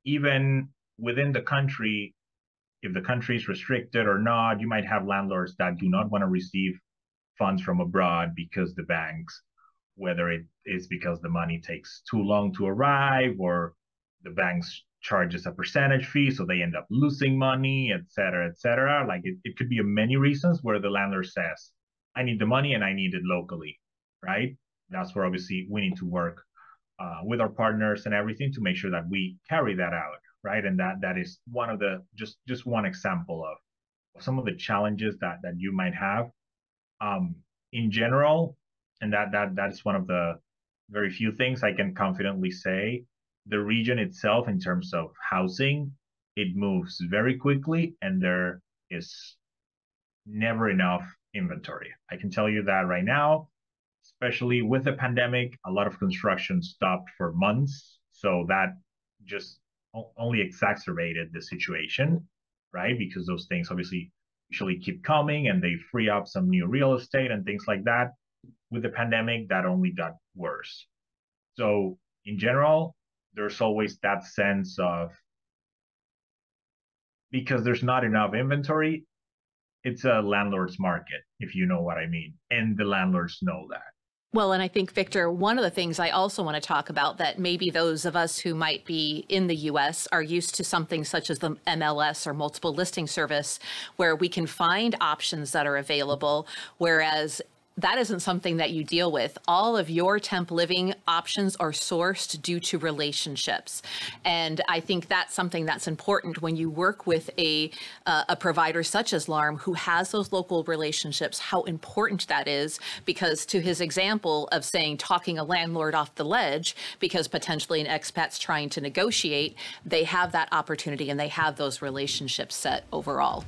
even within the country, if the country is restricted or not, you might have landlords that do not want to receive funds from abroad because the banks, whether it is because the money takes too long to arrive or the banks charges a percentage fee, so they end up losing money, et cetera, et cetera. Like it could be many reasons where the landlord says, I need the money and I need it locally, right? That's where obviously we need to work with our partners and everything to make sure that we carry that out, right? And that is one of the just one example of some of the challenges that you might have in general, and that is one of the very few things I can confidently say. The region itself, in terms of housing, it moves very quickly, and there is never enough inventory. I can tell you that right now, especially with the pandemic, a lot of construction stopped for months. So that just only exacerbated the situation, right? Because those things obviously usually keep coming and they free up some new real estate and things like that. With the pandemic, that only got worse. So in general, there's always that sense of, because there's not enough inventory, it's a landlord's market, if you know what I mean. And the landlords know that. Well, and I think, Victor, one of the things I also want to talk about that maybe those of us who might be in the US are used to something such as the MLS or multiple listing service, where we can find options that are available, whereas that isn't something that you deal with. All of your temp living options are sourced due to relationships. And I think that's something that's important when you work with a provider such as LARM who has those local relationships, how important that is, because to his example of saying talking a landlord off the ledge because potentially an expat's trying to negotiate, they have that opportunity and they have those relationships set overall.